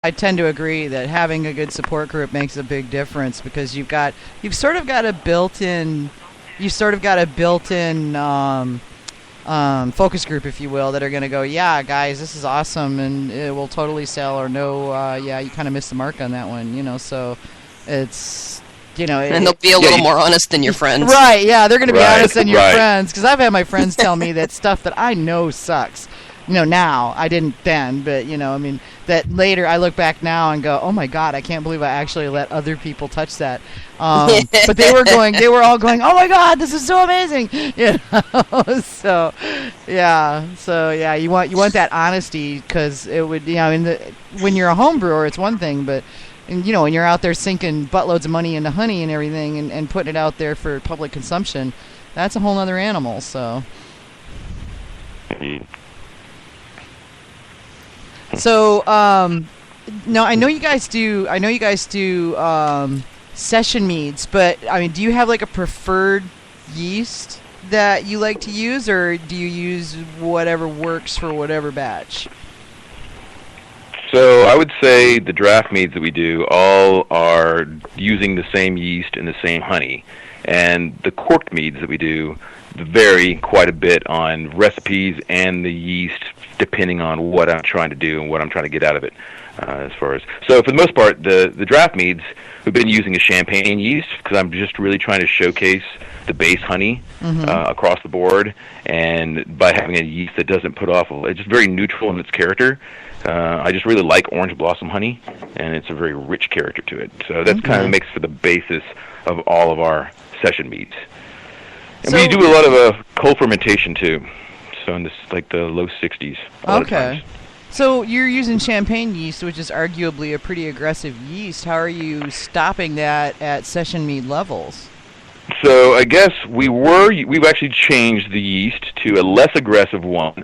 I tend to agree that having a good support group makes a big difference because you've sort of got a built-in focus group, if you will, that are going to go, yeah, guys, this is awesome, and it will totally sell, or no, yeah, you kind of missed the mark on that one, so it's, and they'll be a little more honest than your friends. Right, yeah, they're going to be honest than your friends, because I've had my friends tell me that stuff that I know sucks. Now, I didn't then, but, that later I look back now and go, oh my God, I can't believe I actually let other people touch that. But they were all going, oh my God, this is so amazing. So yeah, you want that honesty, because it would, when you're a home brewer, it's one thing, but, when you're out there sinking buttloads of money into honey and everything and putting it out there for public consumption, that's a whole other animal, so. So, now I know you guys do session meads, but do you have like a preferred yeast that you like to use, or do you use whatever works for whatever batch? So I would say the draft meads that we do all are using the same yeast and the same honey, and the corked meads that we do vary quite a bit on recipes and the yeast, depending on what I'm trying to do and what I'm trying to get out of it. So for the most part, the draft meads, we've been using a champagne yeast because I'm just really trying to showcase the base honey across the board, and by having a yeast that doesn't put off, it's just very neutral in its character. I just really like orange blossom honey, and it's a very rich character to it. So that's kind of makes for the basis of all of our session meads. And we do a lot of cold fermentation too, so in this like the low 60s. Okay. So you're using champagne yeast, which is arguably a pretty aggressive yeast. How are you stopping that at session mead levels? So I guess we've actually changed the yeast to a less aggressive one,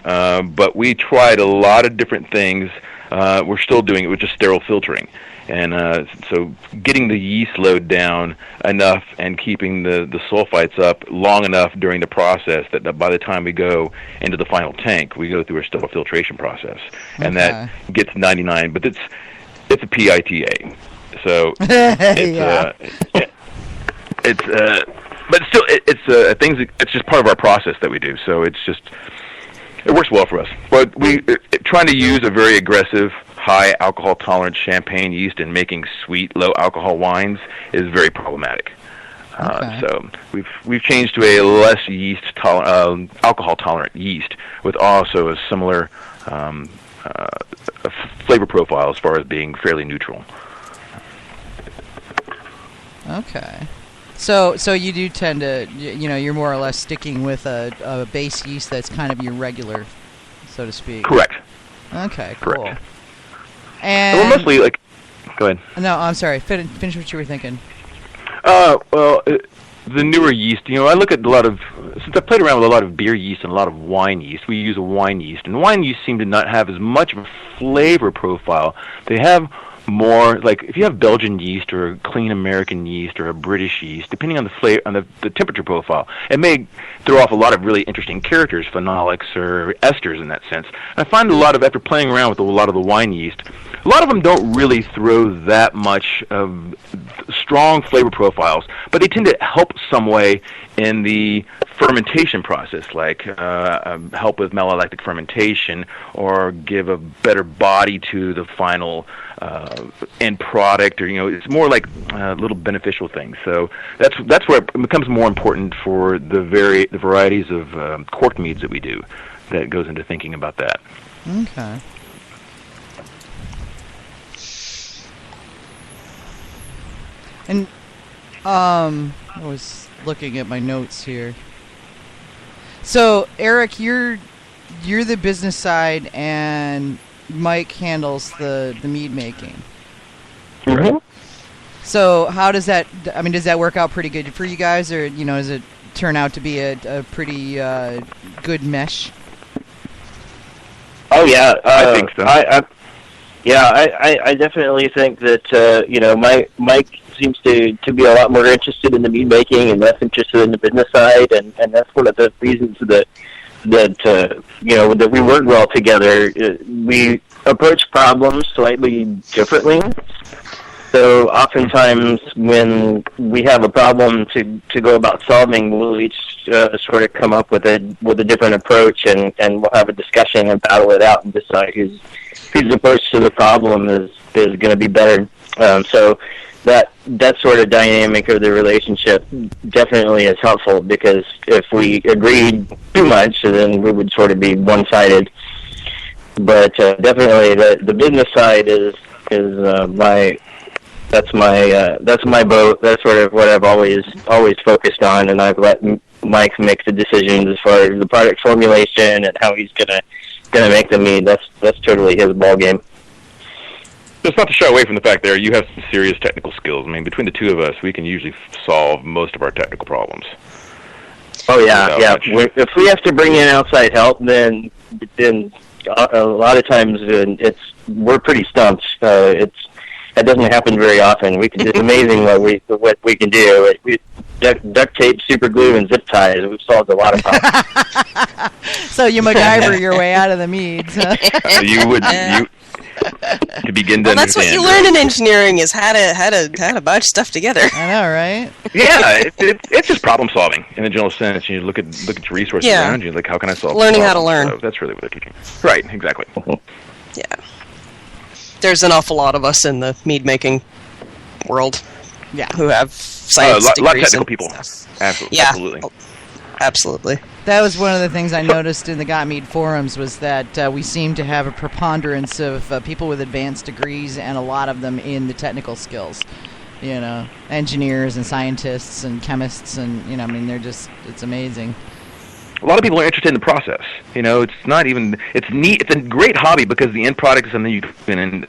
but we tried a lot of different things. We're still doing it with just sterile filtering. And so getting the yeast load down enough and keeping the sulfites up long enough during the process that by the time we go into the final tank, we go through a sterile filtration process. Okay. And that gets 99, but it's a PITA. So but still it's just part of our process that we do. So it works well for us. But trying to use a very aggressive, high alcohol tolerant champagne yeast and making sweet, low alcohol wines is very problematic. So we've changed to a less alcohol tolerant yeast with also a similar flavor profile as far as being fairly neutral. Okay. So you do tend to, you're more or less sticking with a base yeast that's kind of your regular, so to speak. Correct. Okay, cool. Correct. And we're mostly like, go ahead. No, I'm sorry. Finish what you were thinking. The newer yeast, I look at since I played around with a lot of beer yeast and a lot of wine yeast, we use a wine yeast, and wine yeast seem to not have as much of a flavor profile. They have more, like if you have Belgian yeast or a clean American yeast or a British yeast, depending on the flavor, on the temperature profile, it may throw off a lot of really interesting characters, phenolics or esters in that sense. And I find after playing around with a lot of the wine yeast, a lot of them don't really throw that much of strong flavor profiles, but they tend to help some way in the fermentation process, like help with malolactic fermentation or give a better body to the final end product, or it's more like little beneficial things. So that's where it becomes more important for the varieties of corked meads that we do. That goes into thinking about that. Okay. And I was looking at my notes here. So Eric, you're the business side, and Mike handles the mead making. Mm-hmm. So how does that? Does that work out pretty good for you guys, or does it turn out to be a pretty good mesh? Oh yeah, I think so. I definitely think that Mike seems to be a lot more interested in the mead making and less interested in the business side, and that's one of the reasons that we work well together. approach problems slightly differently. So oftentimes when we have a problem to go about solving, we'll each sort of come up with a different approach, and we'll have a discussion and battle it out and decide whose approach to the problem is going to be better. So that sort of dynamic of the relationship definitely is helpful, because if we agreed too much, then we would sort of be one-sided. But definitely the business side is my boat. That's sort of what I've always focused on, and I've let Mike make the decisions as far as the product formulation and how he's gonna make the mead. That's totally his ball game. It's not to shy away from the fact there you have some serious technical skills. I mean, between the two of us, we can usually solve most of our technical problems. Oh yeah. If we have to bring in outside help, then a lot of times we're pretty stumped. That doesn't happen very often. It's amazing what we can do. Duct tape, super glue, and zip ties. We've solved a lot of problems. So you MacGyver your way out of the meads. Huh? To begin to that's what you learn in engineering, is how to bunch stuff together. I know, right? Yeah, it's just problem solving in a general sense. You look at your resources around you, like how can I solve? Learning how to learn. So that's really what they're teaching. Right, exactly. Yeah. There's an awful lot of us in the mead making world, who have science degrees. A lot of technical people. Absolutely. Yeah, absolutely. That was one of the things I noticed in the Got Mead forums, was that we seem to have a preponderance of people with advanced degrees, and a lot of them in the technical skills. You know, engineers and scientists and chemists, and it's amazing. A lot of people are interested in the process. It's not even, it's neat. It's a great hobby because the end product is something you can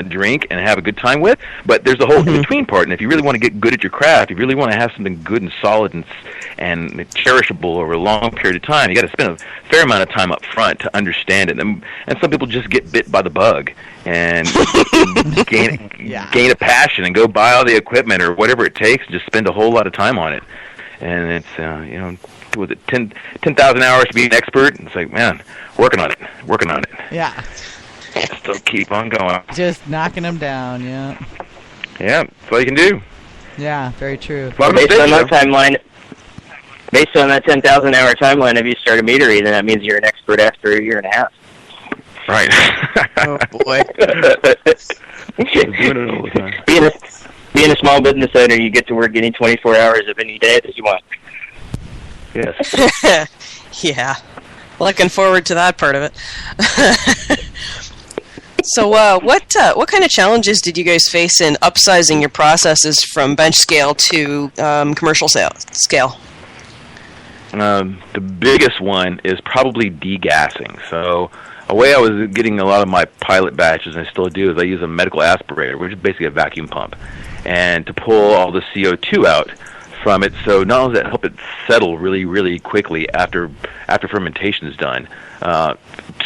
drink and have a good time with, but there's a whole in-between part, and if you really want to get good at your craft, if you really want to have something good and solid and cherishable over a long period of time, you got to spend a fair amount of time up front to understand it. And some people just get bit by the bug and gain a passion and go buy all the equipment or whatever it takes and just spend a whole lot of time on it. And it's, was it 10,000 hours to be an expert? It's like, man, working on it. Yeah. Still keep on going. Just knocking them down, yeah. Yeah, that's all you can do. Yeah, very true. Well, based on that 10,000-hour timeline, if you start a meadery, then that means you're an expert after a year and a half. Right. Oh, boy. Doing it all the time. Being a small business owner, you get to work any 24 hours of any day that you want. Yes. Yeah. Looking forward to that part of it. So, what kind of challenges did you guys face in upsizing your processes from bench scale to commercial scale? The biggest one is probably degassing. So, a way I was getting a lot of my pilot batches, and I still do, is I use a medical aspirator, which is basically a vacuum pump, and to pull all the CO2 out from it. So not only does that help it settle really, really quickly after fermentation is done,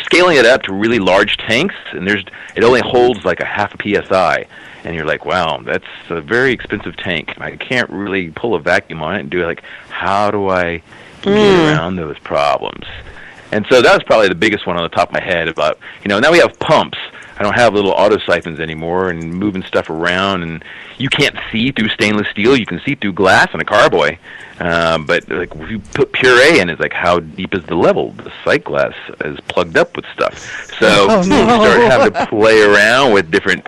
scaling it up to really large tanks, and it only holds like a half a psi, and you're like, wow, that's a very expensive tank. I can't really pull a vacuum on it and do it. Like, how do I get around those problems? And so that was probably the biggest one on the top of my head. About now we have pumps. I don't have little auto siphons anymore and moving stuff around, and you can't see through stainless steel. You can see through glass on a carboy, but like if you put puree in, it's like, how deep is the level? The sight glass is plugged up with stuff, so you start having to play around with different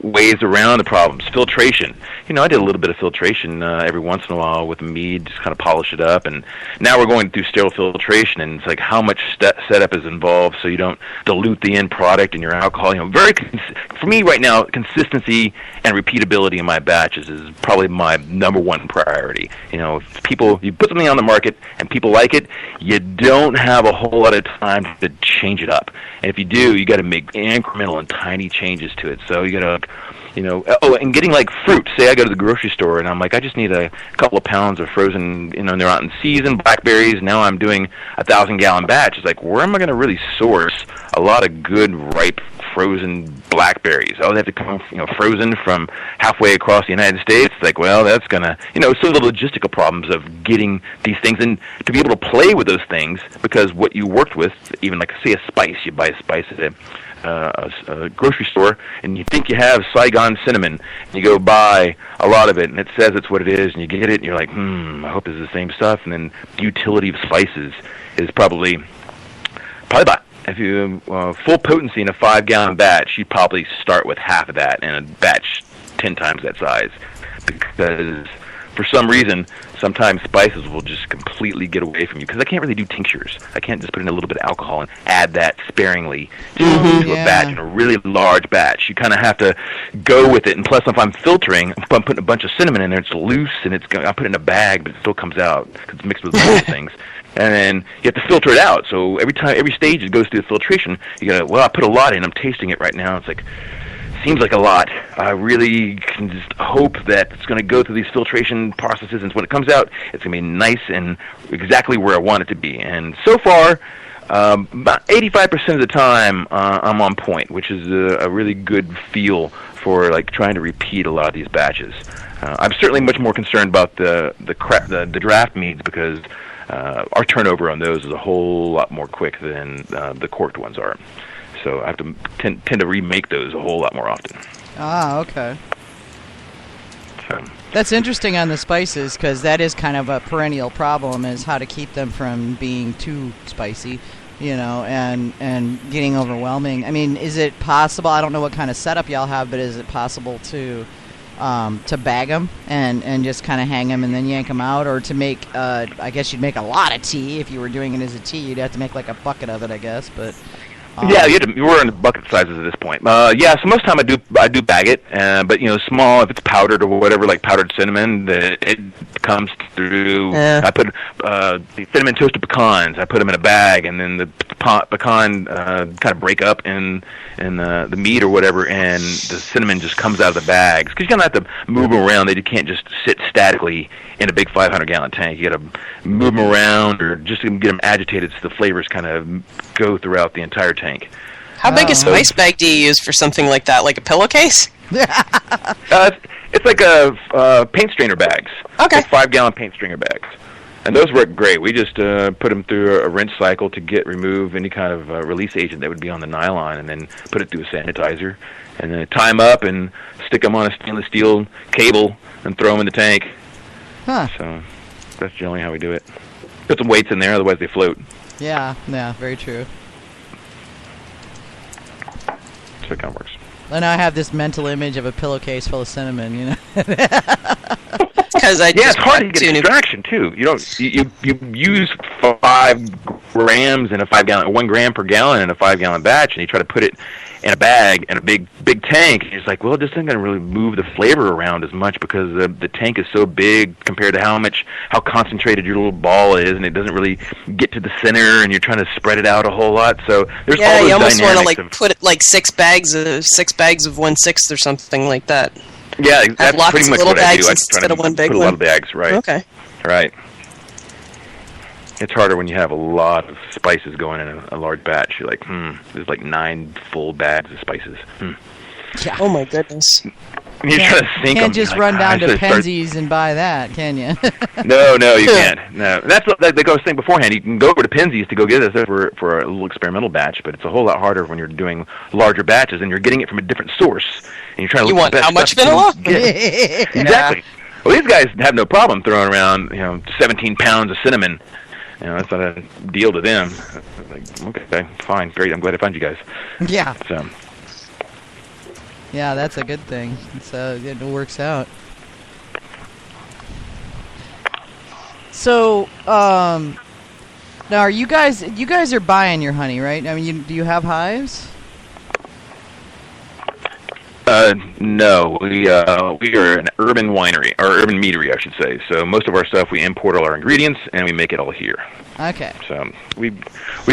ways around the problems. Filtration. I did a little bit of filtration every once in a while with Mead, just kind of polish it up, and now we're going through sterile filtration, and it's like how much setup is involved so you don't dilute the end product and your alcohol. For me right now, consistency and repeatability in my batches is probably my number one priority. If you put something on the market and people like it, you don't have a whole lot of time to change it up. And if you do, you got to make incremental and tiny changes to it. So you got to, and getting like fruit. Say I go to the grocery store and I'm like, I just need a couple of pounds of frozen, they're out in season, blackberries. Now I'm doing 1,000-gallon batch. It's like, where am I going to really source a lot of good, ripe, frozen blackberries? Oh, they have to come, frozen from halfway across the United States. It's like, well, that's going to, some of the logistical problems of getting these things, and to be able to play with those things, because what you worked with, even like, say, a spice, you buy a spice at a grocery store and you think you have Saigon cinnamon, and you go buy a lot of it, and it says it's what it is, and you get it, and you're like, I hope it's the same stuff. And then the utility of spices is probably about, if you full potency in a 5-gallon batch, you'd probably start with half of that in a batch 10 times that size, because for some reason, sometimes spices will just completely get away from you, because I can't really do tinctures. I can't just put in a little bit of alcohol and add that sparingly to a batch, in a really large batch. You kind of have to go with it, and plus if I'm filtering, if I'm putting a bunch of cinnamon in there, it's loose, and I put it in a bag, but it still comes out, because it's mixed with other things. And then you have to filter it out. So every stage it goes through the filtration, you gotta, well, I put a lot in, I'm tasting it right now, it's like, seems like a lot. I really can just hope that it's going to go through these filtration processes, and when it comes out, it's going to be nice and exactly where I want it to be. And so far, about 85% of the time, I'm on point, which is a really good feel for like trying to repeat a lot of these batches. I'm certainly much more concerned about the draft meads, because our turnover on those is a whole lot more quick than the corked ones are. So I have to tend to remake those a whole lot more often. Ah, okay. So. That's interesting on the spices, because that is kind of a perennial problem, is how to keep them from being too spicy, and getting overwhelming. I mean, is it possible, I don't know what kind of setup y'all have, but is it possible to bag them and just kind of hang them and then yank them out, or to make, I guess you'd make a lot of tea if you were doing it as a tea. You'd have to make like a bucket of it, I guess, but... Yeah, we're in the bucket sizes at this point. So most of the time I do bag it, but small, if it's powdered or whatever, like powdered cinnamon, it comes through. I put the cinnamon toasted pecans. I put them in a bag, and then the pecan kind of break up in the meat or whatever, and the cinnamon just comes out of the bags, because you kind of have to move them around. You can't just sit statically in a big 500-gallon tank. You got to move them around, or just get them agitated so the flavors kind of go throughout the entire tank. How big a spice bag do you use for something like that? Like a pillowcase? It's like a paint strainer bags. Okay. Like 5-gallon paint strainer bags. And those work great. We just put them through a rinse cycle to remove any kind of release agent that would be on the nylon, and then put it through a sanitizer, and then tie them up and stick them on a stainless steel cable and throw them in the tank. Huh. So that's generally how we do it. Put some weights in there, otherwise they float. Yeah, very true. So it kind of works. And I have this mental image of a pillowcase full of cinnamon, Because it's hard to get extraction too. You use 5 grams in a 5-gallon, 1 gram per gallon in a 5-gallon batch, and you try to put it in a bag in a big tank. And it's like, well, this isn't going to really move the flavor around as much, because the tank is so big compared to how concentrated your little ball is, and it doesn't really get to the center, and you're trying to spread it out a whole lot. So there's all those you almost want to put it like 6 bags of 1/6 or something like that. Yeah, that's pretty much what I do. I try to one big put a lot of bags, right? Okay. Right. It's harder when you have a lot of spices going in a large batch. You're like, there's like 9 full bags of spices. Yeah. Oh my goodness. And you're trying to think. Can't just run down to Penzies and buy that, can you? No, you can't. No, that's what I was saying beforehand. You can go over to Penzies to go get this for a little experimental batch, but it's a whole lot harder when you're doing larger batches and you're getting it from a different source, and you're trying to. You want how much vanilla? Exactly. Well, these guys have no problem throwing around 17 pounds of cinnamon. That's not a deal to them. Like, okay, fine, great. I'm glad I found you guys. Yeah. So. Yeah, that's a good thing. So it works out. So, now are you guys are buying your honey, right? I mean, do you have hives? No, we are an urban winery, or urban meadery, I should say. So most of our stuff, we import all our ingredients, and we make it all here. Okay. So we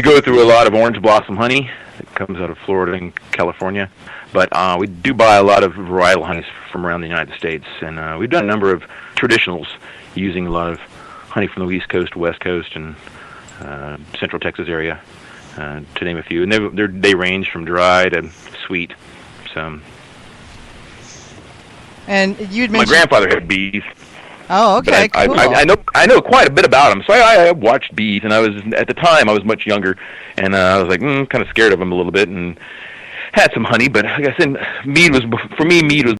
go through a lot of orange blossom honey that comes out of Florida and California, but we do buy a lot of varietal honeys from around the United States, and we've done a number of traditionals using a lot of honey from the East Coast, West Coast, and Central Texas area, to name a few. And they range from dry to sweet. So. And you'd mentioned my grandfather had bees. Oh, okay, cool. I know quite a bit about them. So I watched bees, and at the time I was much younger, and I was like kind of scared of them a little bit. And had some honey, but like I said, mead was